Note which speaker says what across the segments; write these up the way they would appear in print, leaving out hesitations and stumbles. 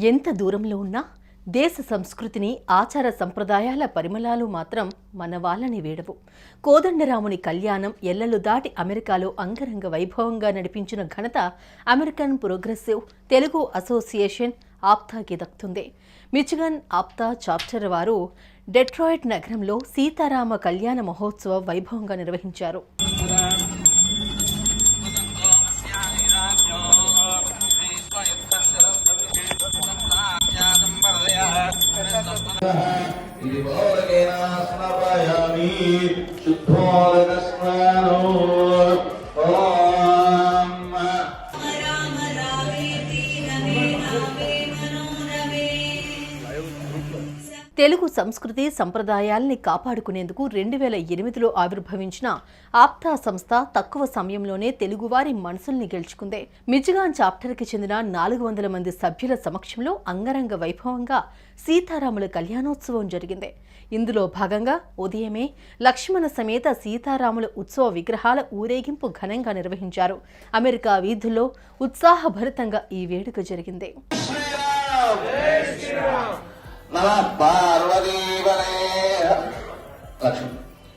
Speaker 1: ఎంత దూరంలో ఉన్నా దేశ సంస్కృతిని ఆచార సంప్రదాయాల పరిమళాలు మాత్రం మన వాళ్ళని వేడవు. కోదండరాముని కళ్యాణం ఎల్లలు దాటి అమెరికాలో అంగరంగ వైభవంగా నడిపించిన ఘనత అమెరికన్ ప్రోగ్రెసివ్ తెలుగు అసోసియేషన్ ఆప్తాకి దక్కుతుంది. మిచిగన్ ఆప్తా చాప్టర్ వారు డెట్రాయిట్ నగరంలో సీతారామ కళ్యాణ మహోత్సవం వైభవంగా నిర్వహించారు. తెలుగు సంస్కృతి సంప్రదాయాల్ని కాపాడుకునేందుకు 2008లో ఆవిర్భవించిన ఆప్తా సంస్థ తక్కువ సమయంలోనే తెలుగువారి మనసుల్ని గెలుచుకుంది. మిచిగాన్ చాప్టర్కి చెందిన 400 మంది సభ్యుల సమక్షంలో అంగరంగ వైభవంగా సీతారాముల కళ్యాణోత్సవం జరిగింది. ఇందులో భాగంగా ఉదయమే లక్ష్మణ సమేత సీతారాముల ఉత్సవ విగ్రహాల ఊరేగింపు ఘనంగా నిర్వహించారు. అమెరికా వీధుల్లో ఉత్సాహభరితంగా ఈ వేడుక జరిగింది.
Speaker 2: నమః పార్వతీవరే లక్ష్మీ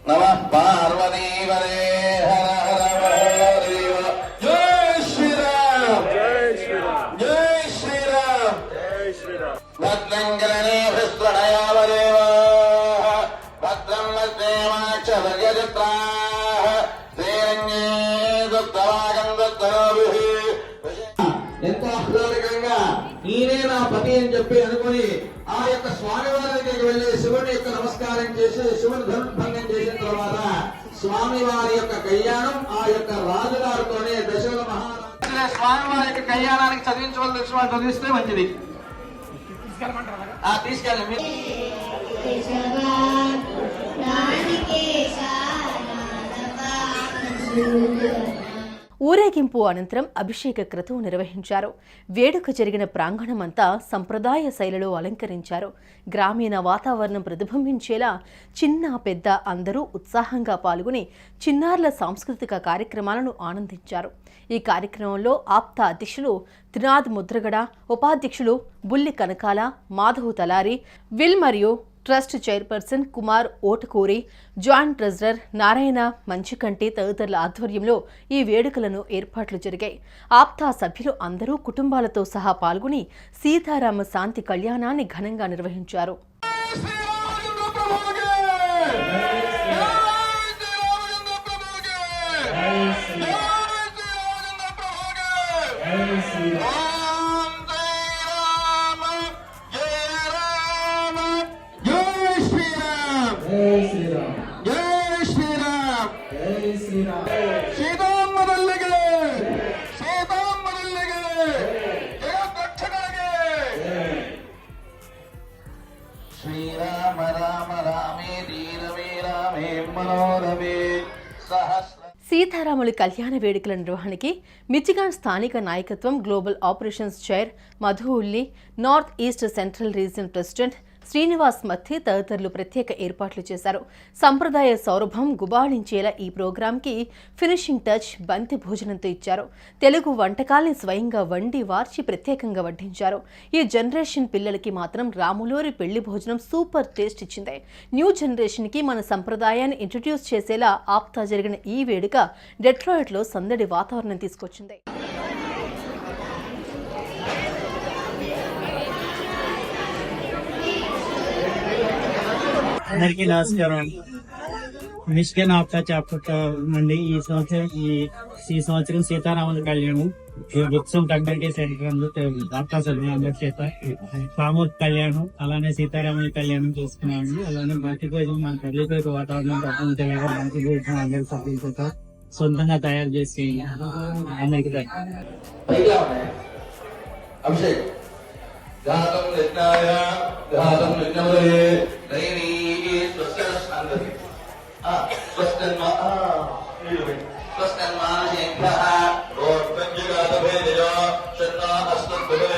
Speaker 2: నమః పార్వతీవరే హర హర మహాదేవ జై శ్రీరామ్ జై శ్రీరామ్ జై శ్రీరామ్ జై శ్రీరామ్ భద్రంగరణే భస్త్రణయావదేవ భద్రం వద్దేవాక్షభగజత్రా శ్రీరంగే దుఃఖవాగం దుఃఖరోభిః ఎంతో ఆహ్లాదకంగా ఈయనే నా పతి అని చెప్పి అనుకుని ఆ యొక్క స్వామివారి దగ్గరికి వెళ్లి శివుని యొక్క నమస్కారం చేసి శివుని ధనుర్భంగం చేసిన తర్వాత స్వామివారి యొక్క కళ్యాణం ఆ యొక్క రాజుగారితోనే దశరథ మహారాజు స్వామివారి యొక్క కళ్యాణానికి చదివించవలసిన వాళ్ళు చదివిస్తే మంచిది. తీసుకెళ్ళండి.
Speaker 1: ఊరేగింపు అనంతరం అభిషేక క్రతువు నిర్వహించారు. వేడుక జరిగిన ప్రాంగణమంతా సంప్రదాయ శైలిలో అలంకరించారు. గ్రామీణ వాతావరణం ప్రతిబింబించేలా చిన్న పెద్ద అందరూ ఉత్సాహంగా పాల్గొని చిన్నారుల సాంస్కృతిక కార్యక్రమాలను ఆనందించారు. ఈ కార్యక్రమంలో ఆప్తా అధ్యక్షులు త్రినాథ్ ముద్రగడ, ఉపాధ్యక్షులు బుల్లి కనకాల, మాధవ్ తలారి, విల్ మరియు trust chairperson Kumar Otakuri, joint treasurer Narayana Manchikanti తదితరుల ఆధ్వర్యంలో ఈ వేడుకలను ఏర్పాట్లు జరిగాయి. ఆప్తా సభ్యులు అందరూ కుటుంబాలతో సహా పాల్గొని సీతారామ శాంతి కళ్యాణాన్ని ఘనంగా నిర్వహించారు.
Speaker 2: శ్రీరామ రామ రామేతి రమే రామే మనోరమే సహస్ర.
Speaker 1: సీతారాముల కళ్యాణ వేడుకల నిర్వహణకి మిచిగాన్ స్థానిక నాయకత్వం గ్లోబల్ ఆపరేషన్స్ చైర్ మధు ఉల్లి, north east central region president Srinivas మధ్య తదితరులు ప్రత్యేక ఏర్పాట్లు చేశారు. సంప్రదాయ సౌరభం గుబాళించేలా ఈ ప్రోగ్రాంకి ఫినిషింగ్ టచ్ బంతి భోజనంతో ఇచ్చారు. తెలుగు వంటకాల్ని స్వయంగా వండి వార్చి ప్రత్యేకంగా వడ్డించారు. ఈ జనరేషన్ పిల్లలకి మాత్రం రాములూరి పెళ్లి భోజనం సూపర్ టేస్ట్ ఇచ్చింది. న్యూ జనరేషన్కి మన సంప్రదాయాన్ని ఇంట్రడ్యూస్ చేసేలా ఆప్తా జరిగిన ఈ వేడుక డెట్రాయిట్లో సందడి వాతావరణం తీసుకొచ్చింది.
Speaker 3: అందరికీ నమస్కారం. మిచిగన్ ఆప్తా చాప్టర్ నుండి ఈ సంవత్సరం సీతారాముల కళ్యాణం ఉత్సవం కమ్యూనిటీ సెంటర్ ఆప్తా సభ్యులు అందరి చేత సామూహిక కళ్యాణం అలానే సీతారాముల కళ్యాణం చేసుకున్నాము. అలానే మంచి భోజనం మన తల్లిపేరు వాతావరణం ప్రపంచంగా మంచి భోజనం అందరి సభ్యుల చేత సొంతంగా తయారు చేసి అందరికీ
Speaker 2: అభిషేక్ గాతం యజ్ఞాయ గాతం యజ్ఞవలే దైవీ స్వస్తి స్వస్తి స్వస్తి మానసేభ్యః ఓర్పంజగాతభేదయో షణ్ణా అస్మద్భవే